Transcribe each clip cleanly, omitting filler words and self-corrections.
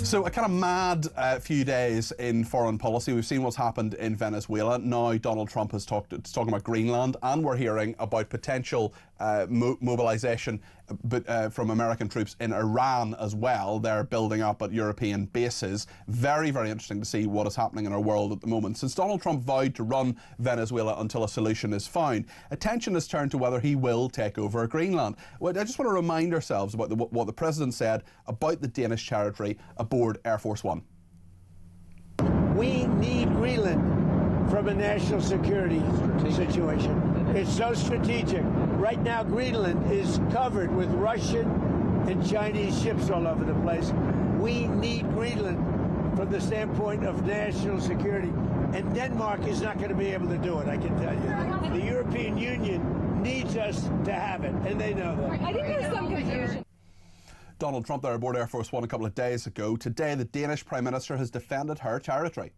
So a kind of mad few days in foreign policy. We've seen what's happened in Venezuela. Now Donald Trump is talking about Greenland, and we're hearing about potential mobilisation from American troops in Iran as well. They're building up at European bases. Very, very interesting to see what is happening in our world at the moment. Since Donald Trump vowed to run Venezuela until a solution is found, attention has turned to whether he will take over Greenland. Well, I just want to remind ourselves about what the President said about the Danish territory aboard Air Force One. We need Greenland from a national security situation. It's so strategic. Right now, Greenland is covered with Russian and Chinese ships all over the place. We need Greenland from the standpoint of national security. And Denmark is not going to be able to do it, I can tell you. The European Union needs us to have it, and they know that. I think there's some confusion. Donald Trump there aboard Air Force One a couple of days ago. Today, the Danish Prime Minister has defended her territory.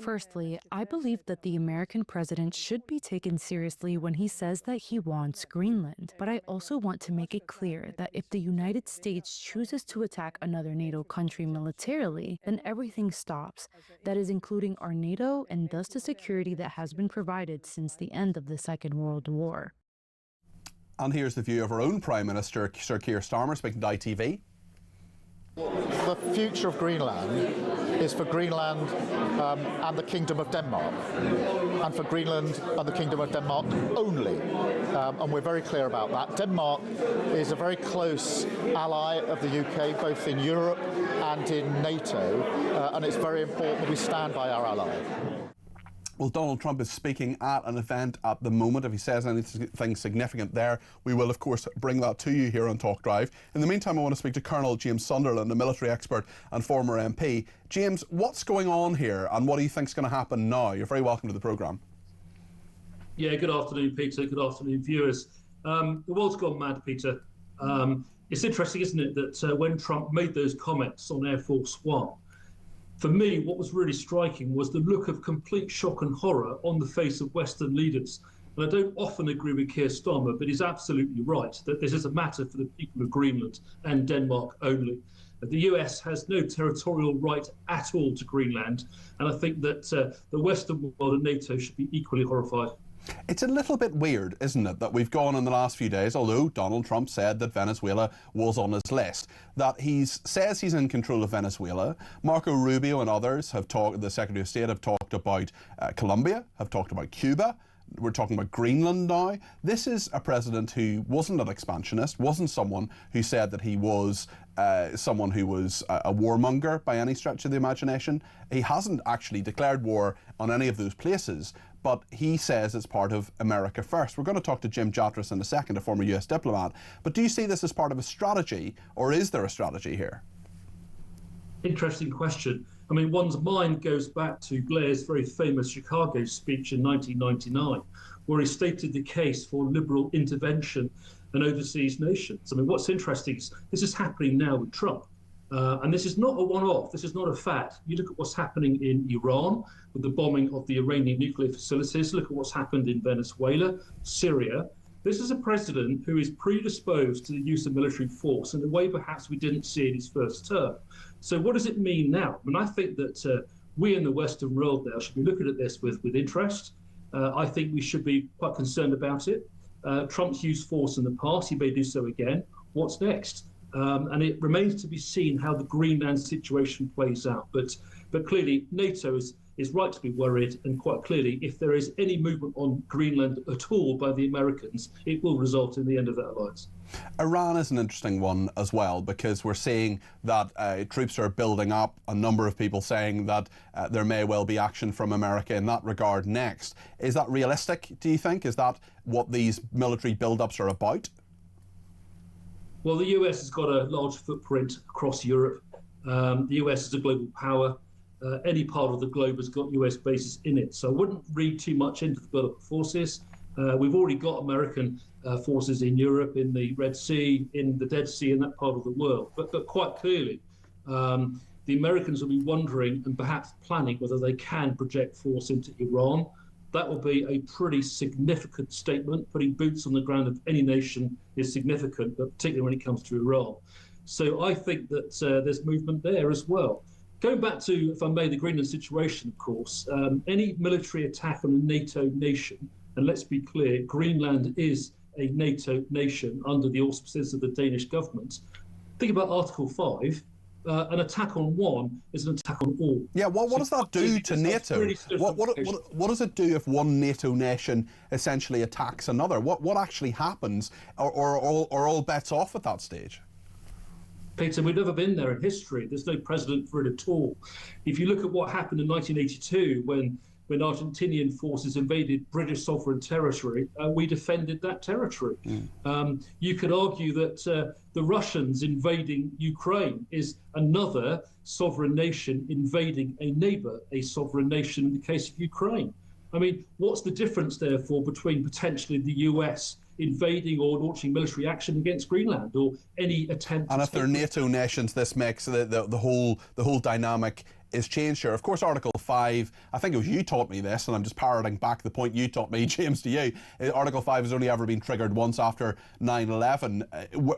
Firstly, I believe that the American president should be taken seriously when he says that he wants Greenland. But I also want to make it clear that if the United States chooses to attack another NATO country militarily, then everything stops. That is including our NATO and thus the security that has been provided since the end of the Second World War. And here's the view of our own Prime Minister, Sir Keir Starmer, speaking to ITV. The future of Greenland is for Greenland and the Kingdom of Denmark, and for Greenland and the Kingdom of Denmark only. And we're very clear about that. Denmark is a very close ally of the UK, both in Europe and in NATO, and it's very important that we stand by our ally. Well, Donald Trump is speaking at an event at the moment. If he says anything significant there, we will, of course, bring that to you here on Talk Drive. In the meantime, I want to speak to Colonel James Sunderland, a military expert and former MP. James, what's going on here and what do you think is going to happen now? You're very welcome to the programme. Yeah, good afternoon, Peter. Good afternoon, viewers. The world's gone mad, Peter. It's interesting, isn't it, that when Trump made those comments on Air Force One, for me, what was really striking was the look of complete shock and horror on the face of Western leaders. And I don't often agree with Keir Starmer, but he's absolutely right that this is a matter for the people of Greenland and Denmark only. The US has no territorial right at all to Greenland, and I think that the Western world and NATO should be equally horrified. It's a little bit weird, isn't it, that we've gone in the last few days, although Donald Trump said that Venezuela was on his list, that he says he's in control of Venezuela. Marco Rubio and others have talked, the Secretary of State have talked about Colombia, have talked about Cuba. We're talking about Greenland now. This is a president who wasn't an expansionist, wasn't someone who said that he was someone who was a warmonger by any stretch of the imagination. He hasn't actually declared war on any of those places, but he says it's part of America first. We're going to talk to Jim Jatras in a second, a former US diplomat. But do you see this as part of a strategy, or is there a strategy here? Interesting question. I mean, one's mind goes back to Blair's very famous Chicago speech in 1999, where he stated the case for liberal intervention in overseas nations. I mean, what's interesting is this is happening now with Trump. And this is not a one-off, this is not a fad. You look at what's happening in Iran with the bombing of the Iranian nuclear facilities, look at what's happened in Venezuela, Syria. This is a president who is predisposed to the use of military force in a way perhaps we didn't see in his first term. So what does it mean now? I mean, I think that we in the Western world now should be looking at this with interest. I think we should be quite concerned about it. Trump's used force in the past, he may do so again. What's next? And it remains to be seen how the Greenland situation plays out. But clearly, NATO is right to be worried, and quite clearly, if there is any movement on Greenland at all by the Americans, it will result in the end of that alliance. Iran is an interesting one as well, because we're seeing that troops are building up, a number of people saying that there may well be action from America in that regard next. Is that realistic, do you think? Is that what these military build-ups are about? Well, the US has got a large footprint across Europe. The US is a global power. Any part of the globe has got US bases in it. So I wouldn't read too much into the build-up of forces. We've already got American forces in Europe, in the Red Sea, in the Dead Sea, in that part of the world. But quite clearly, the Americans will be wondering and perhaps planning whether they can project force into Iran. That will be a pretty significant statement. Putting boots on the ground of any nation is significant, but particularly when it comes to Iran. So I think that there's movement there as well. Going back to, if I may, the Greenland situation, of course, any military attack on a NATO nation, and let's be clear, Greenland is a NATO nation under the auspices of the Danish government. Think about Article 5. An attack on one is an attack on all. Yeah, what does that do to NATO? What does it do if one NATO nation essentially attacks another? What actually happens? Or all bets off at that stage? Peter, we've never been there in history. There's no precedent for it at all. If you look at what happened in 1982 when Argentinian forces invaded British sovereign territory, we defended that territory. You could argue that the Russians invading Ukraine is another sovereign nation invading a neighbour, a sovereign nation in the case of Ukraine. I mean, what's the difference, therefore, between potentially the US invading or launching military action against Greenland or any attempt? And if they're NATO nations, this makes the whole dynamic is changed here. Of course, Article 5, I think it was you taught me this, and I'm just parroting back the point you taught me, James, to you. Article 5 has only ever been triggered once after 9/11.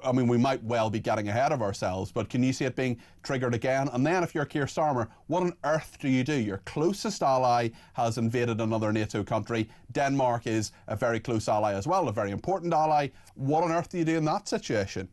I mean, we might well be getting ahead of ourselves, but can you see it being triggered again? And then if you're Keir Starmer, what on earth do you do? Your closest ally has invaded another NATO country. Denmark is a very close ally as well, a very important ally. What on earth do you do in that situation?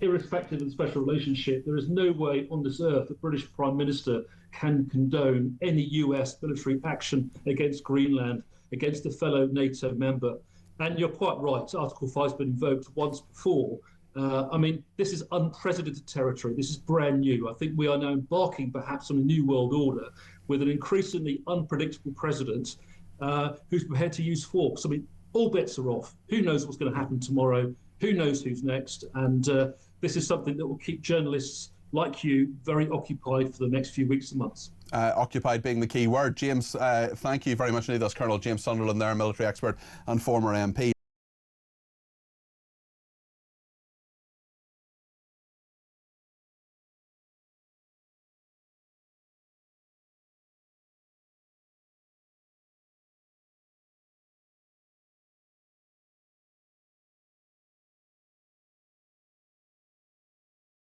Irrespective of the special relationship, there is no way on this earth the British Prime Minister can condone any US military action against Greenland, against a fellow NATO member. And you're quite right, Article 5 has been invoked once before. I mean, this is unprecedented territory. This is brand new. I think we are now embarking perhaps on a new world order with an increasingly unpredictable president who's prepared to use force. I mean, all bets are off. Who knows what's going to happen tomorrow? Who knows who's next? And this is something that will keep journalists like you very occupied for the next few weeks and months. Occupied being the key word. James, thank you very much indeed. That's Colonel James Sunderland there, military expert and former MP.